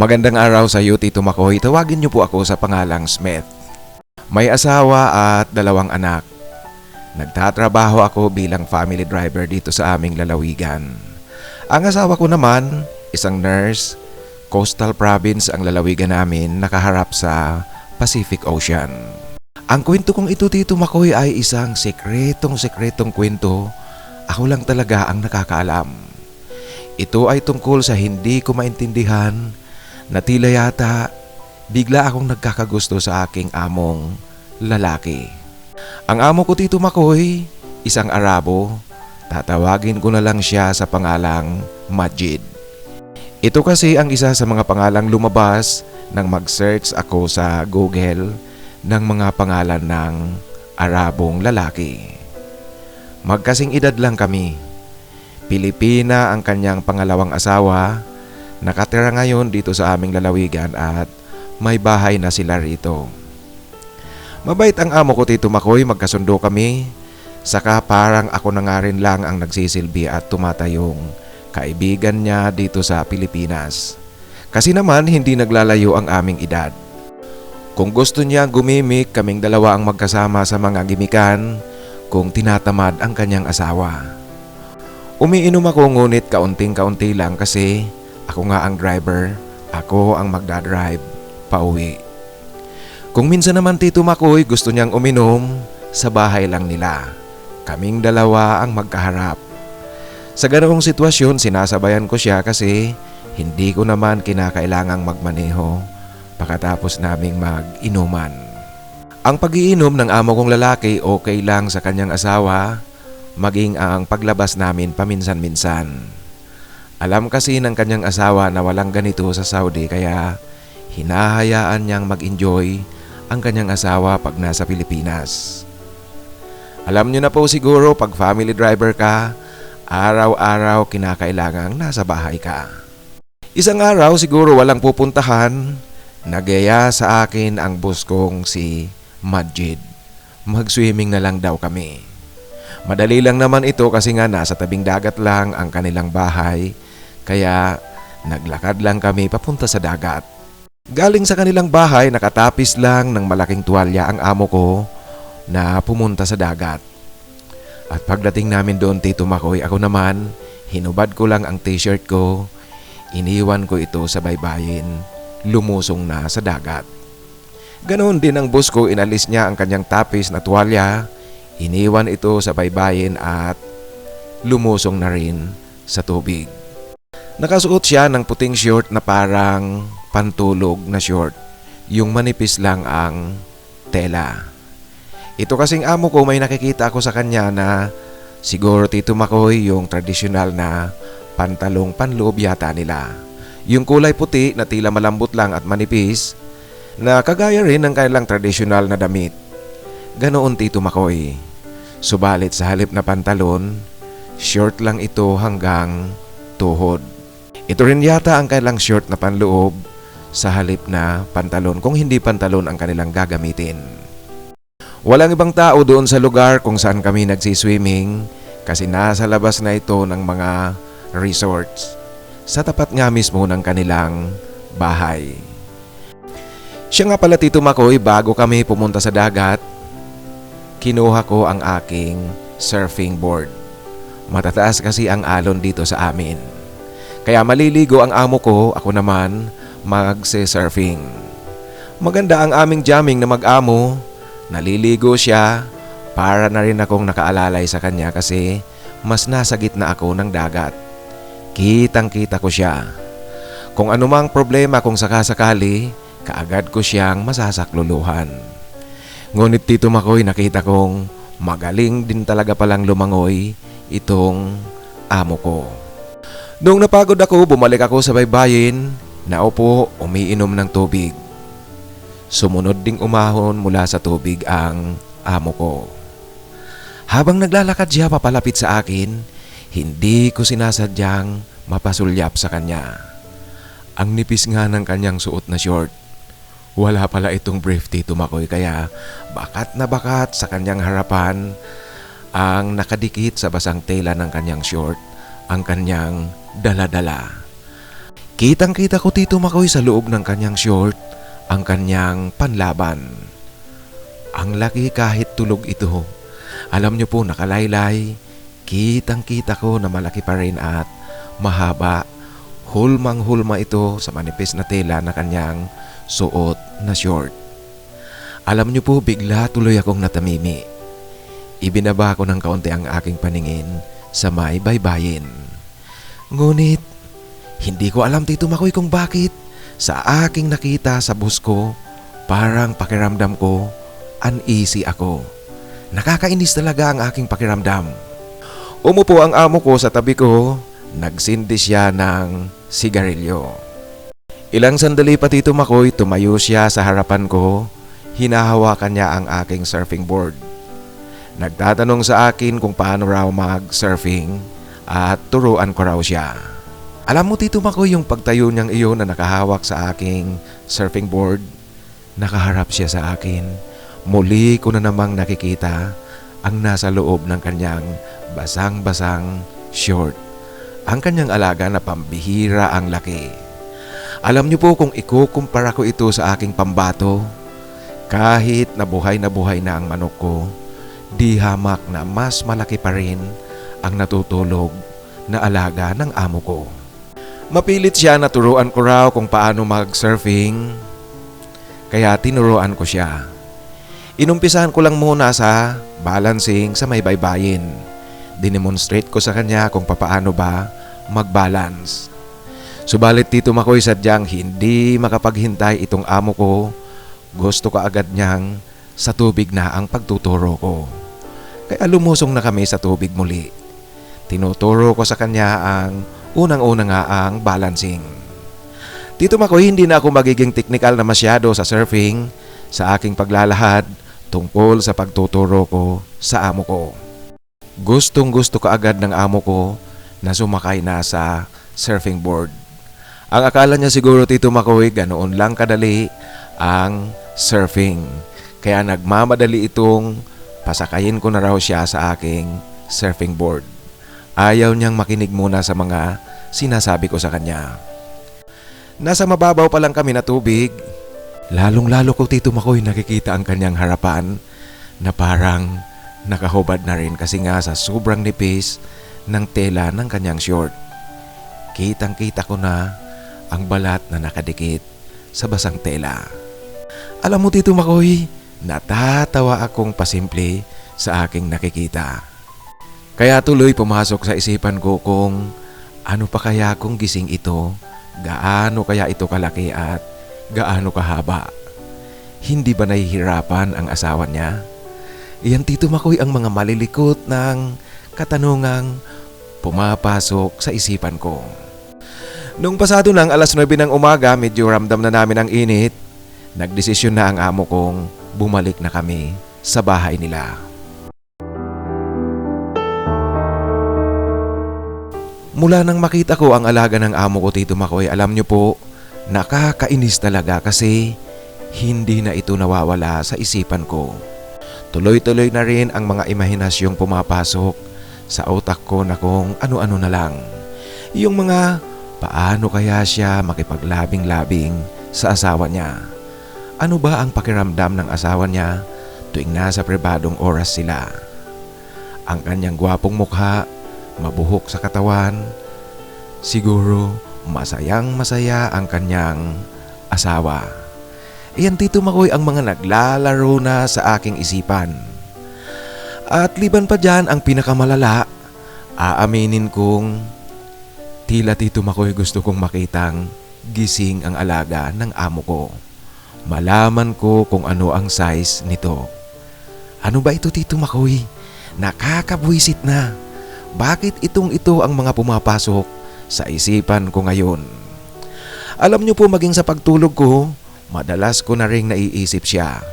Magandang araw sa iyo, Tito Makoy. Tawagin niyo po ako sa pangalang Smith. May asawa at 2 anak. Nagtatrabaho ako bilang family driver dito sa aming lalawigan. Ang asawa ko naman, isang nurse. Coastal province ang lalawigan namin, nakaharap sa Pacific Ocean. Ang kwento kong ito, Tito Makoy, ay isang sekretong kwento. Ako lang talaga ang nakakaalam. Ito ay tungkol sa hindi ko maintindihan na tila yata bigla akong nagkakagusto sa aking among lalaki. Ang amo ko, Tito Makoy, isang Arabo. Tatawagin ko na lang siya sa pangalang Majid. Ito kasi ang isa sa mga pangalang lumabas nang mag-search ako sa Google ng mga pangalan ng Arabong lalaki. Magkasing edad lang kami. Pilipina ang kanyang pangalawang asawa. Nakatira ngayon dito sa aming lalawigan at may bahay na sila rito. Mabait ang amo ko, Tito Makoy, magkasundo kami. Saka parang ako na nga rin lang ang nagsisilbi at tumatayong kaibigan niya dito sa Pilipinas. Kasi naman hindi naglalayo ang aming edad. Kung gusto niya gumimik, kaming dalawa ang magkasama sa mga gimikan kung tinatamad ang kanyang asawa. Umiinom ako ngunit kaunting-kaunti lang kasi ako nga ang driver, ako ang magdadrive pauwi. Kung minsan naman, Tito Makoy, gusto niyang uminom, sa bahay lang nila. Kaming dalawa ang magkaharap. Sa ganoong sitwasyon, sinasabayan ko siya kasi hindi ko naman kinakailangang magmaneho pagkatapos naming mag-inuman. Ang pag-iinom ng amo kong lalaki okay lang sa kanyang asawa, maging ang paglabas namin paminsan-minsan. Alam kasi ng kanyang asawa na walang ganito sa Saudi kaya hinahayaan niyang mag-enjoy ang kanyang asawa pag nasa Pilipinas. Alam niyo na po siguro pag family driver ka, araw-araw kinakailangang nasa bahay ka. Isang araw siguro walang pupuntahan, nagyaya sa akin ang boss kong si Majid. Mag-swimming na lang daw kami. Madali lang naman ito kasi nga nasa tabing dagat lang ang kanilang bahay. Kaya naglakad lang kami papunta sa dagat. Galing sa kanilang bahay, nakatapis lang ng malaking tuwalya ang amo ko na pumunta sa dagat. At pagdating namin doon, Tito Makoy, ako naman, hinubad ko lang ang t-shirt ko, iniwan ko ito sa baybayin, lumusong na sa dagat. Ganoon din ang boss ko, inalis niya ang kanyang tapis na tuwalya, iniwan ito sa baybayin at lumusong na rin sa tubig. Nakasuot siya ng puting short na parang pantulog na short. Yung manipis lang ang tela. Ito kasing amo ko, may nakikita ako sa kanya na siguro, Tito Makoy, yung tradisyonal na pantalong panloob yata nila. Yung kulay puti na tila malambot lang at manipis na kagaya rin ng kanilang tradisyonal na damit. Ganoon, Tito Makoy. Subalit sa halip na pantalon, short lang ito hanggang tuhod. Ito rin yata ang kailang short na panloob sa halip na pantalon kung hindi pantalon ang kanilang gagamitin. Walang ibang tao doon sa lugar kung saan kami nagsiswimming kasi nasa labas na ito ng mga resorts sa tapat nga mismo ng kanilang bahay. Siya nga pala, Tito Makoy, bago kami pumunta sa dagat, kinuha ko ang aking surfing board. Matataas kasi ang alon dito sa amin. Kaya maliligo ang amo ko, ako naman magse-surfing. Maganda ang aming jamming na mag-amo. Naliligo siya para na rin akong nakaalalay sa kanya kasi mas nasa gitna ako ng dagat. Kitang-kita ko siya. Kung anumang problema kung sakasakali, kaagad ko siyang masasakluluhan. Ngunit, Tito Makoy, nakita kong magaling din talaga palang lumangoy itong amo ko. Noong napagod ako, bumalik ako sa baybayin, naupo, umiinom ng tubig. Sumunod ding umahon mula sa tubig ang amo ko. Habang naglalakad siya papalapit sa akin, hindi ko sinasadyang mapasulyap sa kanya. Ang nipis nga ng kanyang suot na short. Wala pala itong brief, Tito Makoy, kaya bakat na bakat sa kanyang harapan ang nakadikit sa basang tela ng kanyang short ang kanyang dala-dala. Kitang-kita ko Tito Makoy sa loob ng kanyang short ang kanyang panlaban. Ang laki kahit tulog ito. Alam niyo po nakalaylay, kitang-kita ko na malaki pa rin at mahaba. Hulmang-hulma ito sa manipis na tela na kanyang suot na short. Alam niyo po bigla tuloy akong natamimi. Ibinaba ko ng kaunti ang aking paningin sa may baybayin. Ngunit hindi ko alam Tito Makoy kung bakit sa aking nakita sa bus ko parang pakiramdam ko uneasy ako. Nakakainis talaga ang aking pakiramdam. Umupo ang amo ko sa tabi ko. Nagsindi siya ng sigarilyo. Ilang sandali pa Tito Makoy, tumayo siya sa harapan ko. Hinahawakan niya ang aking surfing board. Nagtatanong sa akin kung paano raw mag-surfing at turuan ko raw siya. Alam mo Tito Makoy, yung pagtayo niyang iyon na nakahawak sa aking surfing board, nakaharap siya sa akin. Muli ko na namang nakikita ang nasa loob ng kanyang basang-basang short. Ang kanyang alaga na pambihira ang laki. Alam niyo po kung ikukumpara ko ito sa aking pambato, kahit na buhay na ang manok ko, di hamak na mas malaki pa rin ang natutulog na alaga ng amo ko. Mapilit siya na turuan ko raw kung paano mag-surfing, kaya tinuruan ko siya. Inumpisahan ko lang muna sa balancing sa may baybayin. Dinemonstrate ko sa kanya kung papaano ba mag-balance. Subalit Tito Makoy, sadyang hindi makapaghintay itong amo ko. Gusto ko agad niyang sa tubig na ang pagtuturo ko. Kaya lumusong na kami sa tubig muli. Tinuturo ko sa kanya ang unang-una nga ang balancing. Tito Makoy, hindi na ako magiging technical na masyado sa surfing sa aking paglalahad tungkol sa pagtuturo ko sa amo ko. Gustong-gusto ka agad ng amo ko na sumakay na sa surfing board. Ang akala niya siguro Tito Makoy, ganoon lang kadali ang surfing. Kaya nagmamadali itong pasakayin ko na raw siya sa aking surfing board. Ayaw niyang makinig muna sa mga sinasabi ko sa kanya. Nasa mababaw pa lang kami na tubig, lalong-lalo ko Tito Makoy nakikita ang kanyang harapan na parang nakahubad na rin kasi nga sa sobrang nipis ng tela ng kanyang short. Kitang-kita ko na ang balat na nakadikit sa basang tela. Alam mo Tito Makoy, natatawa akong pasimple sa aking nakikita. Kaya tuloy pumasok sa isipan ko kung ano pa kaya kung gising ito, gaano kaya ito kalaki at gaano kahaba. Hindi ba nahihirapan ang asawa niya? Iyan Tito Makoy ang mga malilikot ng katanungang pumapasok sa isipan ko. Nung pasado ng 9:00 ng umaga, medyo ramdam na namin ang init. Nagdesisyon na ang amo kong bumalik na kami sa bahay nila. Mula nang makita ko ang alaga ng amo ko Tito Makoy, alam niyo po, nakakainis talaga kasi hindi na ito nawawala sa isipan ko. Tuloy-tuloy na rin ang mga imahinasyong pumapasok sa utak ko na kung ano-ano na lang. Yung mga paano kaya siya makipaglabing-labing sa asawa niya. Ano ba ang pakiramdam ng asawa niya tuwing nasa pribadong oras sila? Ang kanyang gwapong mukha, mabuhok sa katawan, siguro masayang masaya ang kanyang asawa. Iyan Tito Makoy ang mga naglalaro na sa aking isipan. At liban pa dyan ang pinakamalala, aaminin kong tila Tito Makoy gusto kong makitang gising ang alaga ng amo ko. Malaman ko kung ano ang size nito. Ano ba ito Tito Makoy? Nakakabwisit na. Bakit ito ang mga pumapasok sa isipan ko ngayon? Alam niyo po, maging sa pagtulog ko, madalas ko na ring naiisip siya.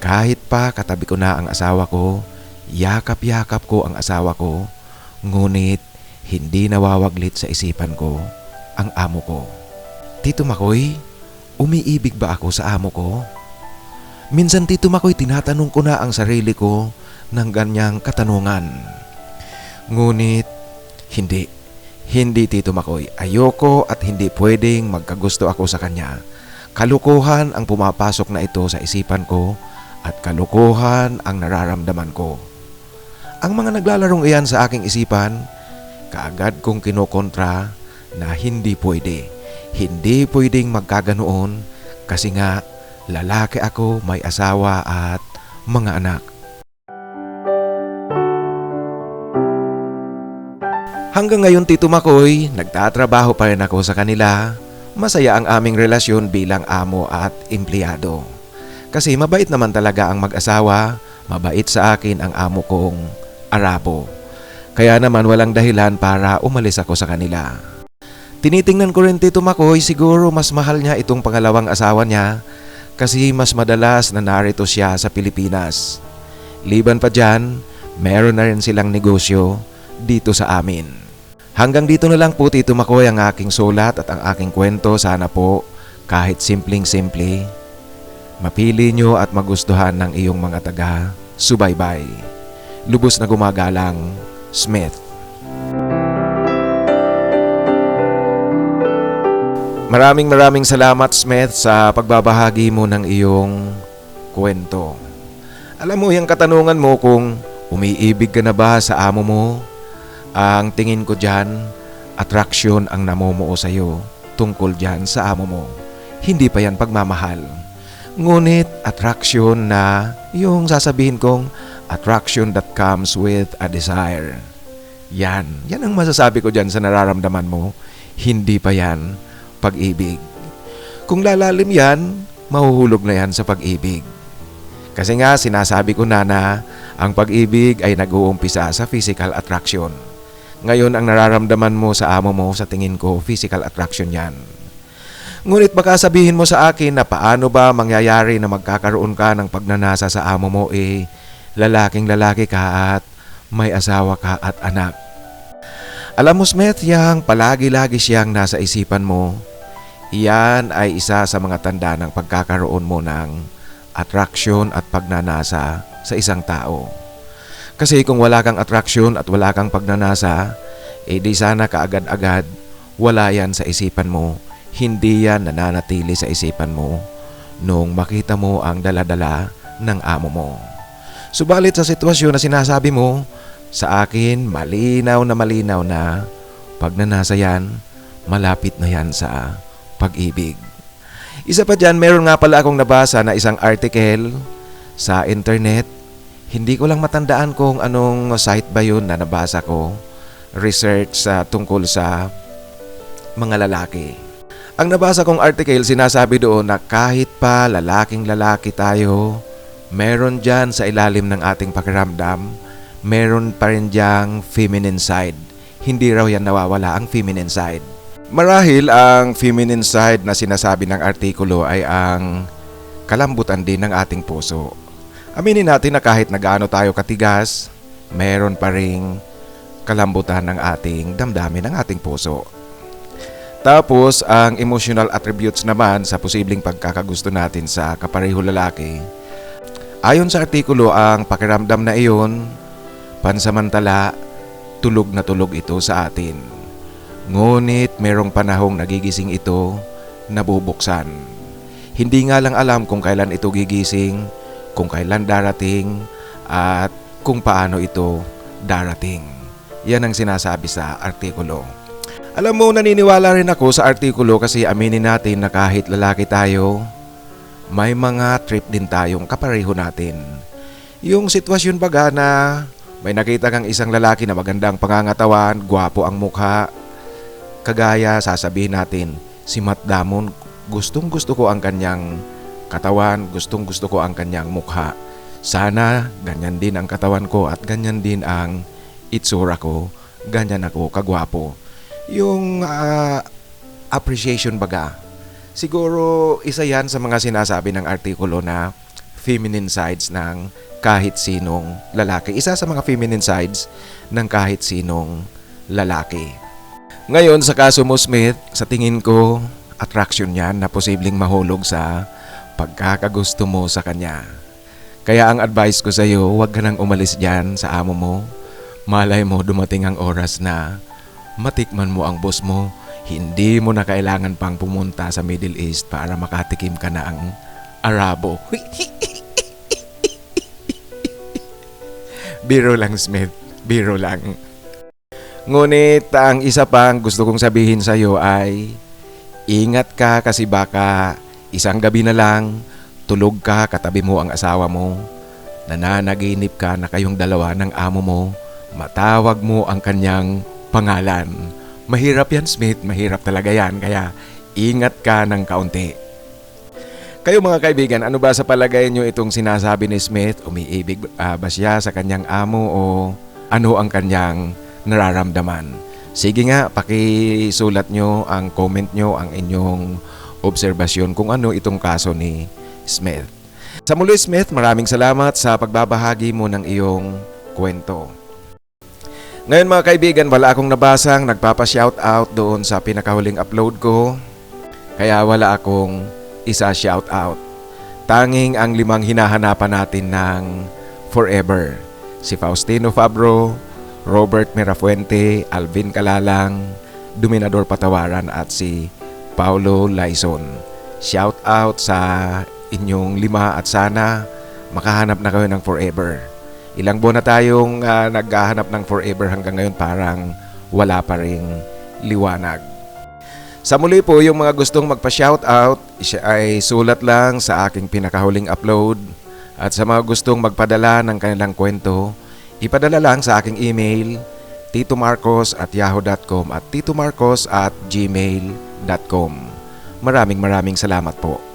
Kahit pa katabi ko na ang asawa ko, yakap-yakap ko ang asawa ko, ngunit hindi nawawaglit sa isipan ko ang amo ko. Tito Makoy, umiibig ba ako sa amo ko? Minsan Tito Makoy, tinatanong ko na ang sarili ko ng ganyang katanungan. Ngunit Hindi, Tito Makoy. Ayoko at hindi pwedeng magkagusto ako sa kanya. Kalukuhan ang pumapasok na ito sa isipan ko at kalukuhan ang nararamdaman ko. Ang mga naglalarong iyan sa aking isipan, kaagad kong kinokontra na hindi pwede. Hindi pwedeng magkaganoon kasi nga lalaki ako, may asawa at mga anak. Hanggang ngayon, Tito Makoy, nagtatrabaho pa rin ako sa kanila. Masaya ang aming relasyon bilang amo at empleyado. Kasi mabait naman talaga ang mag-asawa, mabait sa akin ang amo kong Arabo. Kaya naman walang dahilan para umalis ako sa kanila. Tinitingnan ko rin, Tito Makoy, siguro mas mahal niya itong pangalawang asawa niya kasi mas madalas na narito siya sa Pilipinas. Liban pa dyan, meron na rin silang negosyo dito sa amin. Hanggang dito na lang po, Tito Makoy, ang aking sulat at ang aking kwento. Sana po kahit simpleng-simple, mapili nyo at magustuhan ng iyong mga taga-subaybay. Lubos na gumagalang, Smith. Maraming salamat, Smith, sa pagbabahagi mo ng iyong kwento. Alam mo, yung katanungan mo kung umiibig ka na ba sa amo mo, ang tingin ko dyan, attraction ang namumuo sa'yo tungkol dyan sa amo mo. Hindi pa yan pagmamahal. Ngunit attraction na yung sasabihin kong attraction that comes with a desire. Yan ang masasabi ko dyan sa nararamdaman mo. Hindi pa yan pag-ibig. Kung lalalim yan, mahuhulog na yan sa pag-ibig. Kasi nga sinasabi ko na ang pag-ibig ay nag-uumpisa sa physical attraction. Ngayon ang nararamdaman mo sa amo mo, sa tingin ko, physical attraction yan. Ngunit baka sabihin mo sa akin na paano ba mangyayari na magkakaroon ka ng pagnanasa sa amo mo lalaking lalaki ka at may asawa ka at anak. Alam mo, Smith, yang palagi-lagi siyang nasa isipan mo, iyan ay isa sa mga tanda ng pagkakaroon mo ng attraction at pagnanasa sa isang tao. Kasi kung wala kang attraction at wala kang pagnanasa, di sana kaagad-agad wala yan sa isipan mo. Hindi yan nananatili sa isipan mo nung makita mo ang daladala ng amo mo. Subalit sa sitwasyon na sinasabi mo, sa akin malinaw na pagnanasa yan, malapit na yan sa pag-ibig. Isa pa dyan, meron nga pala akong nabasa na isang article sa internet. Hindi ko lang matandaan kung anong site ba yun na nabasa ko. Research tungkol sa mga lalaki. Ang nabasa kong article, sinasabi doon na kahit pa lalaking lalaki tayo, meron dyan sa ilalim ng ating pakiramdam, meron pa rin dyang feminine side. Hindi raw yan nawawala ang feminine side. Marahil ang feminine side na sinasabi ng artikulo ay ang kalambutan din ng ating puso. Aminin natin na kahit na gaano tayo katigas, meron pa ring kalambutan ng ating damdamin, ng ating puso. Tapos, ang emotional attributes naman sa posibleng pagkakagusto natin sa kapareho lalaki. Ayon sa artikulo, ang pakiramdam na iyon, pansamantala, tulog na tulog ito sa atin. Ngunit merong panahong nagigising ito, nabubuksan. Hindi nga lang alam kung kailan ito gigising, kung kailan darating, at kung paano ito darating. Yan ang sinasabi sa artikulo. Alam mo, naniniwala rin ako sa artikulo kasi aminin natin na kahit lalaki tayo, may mga trip din tayong kapareho natin. Yung sitwasyon baga na may nakita kang isang lalaki na magandang pangangatawan, gwapo ang mukha, kagaya sasabihin natin, si Matt Damon, gustong gusto ko ang kanyang katawan, gustong gusto ko ang kanyang mukha. Sana ganyan din ang katawan ko at ganyan din ang itsura ko, ganyan ako kagwapo. Yung appreciation baga. Siguro isa yan sa mga sinasabi ng artikulo na feminine sides ng kahit sinong lalaki. Isa sa mga feminine sides ng kahit sinong lalaki. Ngayon sa kaso mo, Smith, sa tingin ko, attraction yan na posibleng mahulog sa pagkakagusto mo sa kanya. Kaya ang advice ko sa iyo, huwag ka nang umalis dyan sa amo mo. Malay mo dumating ang oras na matikman mo ang boss mo, hindi mo na kailangan pang pumunta sa Middle East para makatikim ka na ang Arabo. Biro lang, Smith. Biro lang. Ngunit ang isa pang gusto kong sabihin sa'yo ay ingat ka kasi baka isang gabi na lang tulog ka katabi mo ang asawa mo, nananaginip ka na kayong dalawa ng amo mo, matawag mo ang kanyang pangalan. Mahirap yan, Smith. Mahirap talaga yan. Kaya ingat ka ng kaunti. Kayo mga kaibigan, ano ba sa palagay nyo itong sinasabi ni Smith? Umiibig ba siya sa kanyang amo o ano ang kanyang nararamdaman? Sige nga, pakisulat nyo ang comment nyo, ang inyong obserbasyon kung ano itong kaso ni Smith. Sa muli, Smith, maraming salamat sa pagbabahagi mo ng iyong kwento. Ngayon mga kaibigan, wala akong nabasang nagpapa-shoutout doon sa pinakahuling upload ko. Kaya wala akong isa-shoutout. Tanging ang 5 hinahanapan natin ng forever. Si Faustino Fabro, Robert Mirafuente, Alvin Calalang, Dominador Patawaran at si Paulo Laison. Shoutout sa inyong 5 at sana makahanap na kayo ng forever. Ilang buwan na tayong naghahanap ng forever hanggang ngayon parang wala pa ring liwanag. Sa muli po, yung mga gustong magpa-shoutout ay sulat lang sa aking pinakahuling upload. At sa mga gustong magpadala ng kanilang kwento, ipadala lang sa aking email titomarcos@yahoo.com at titomarcos@gmail.com. Maraming salamat po.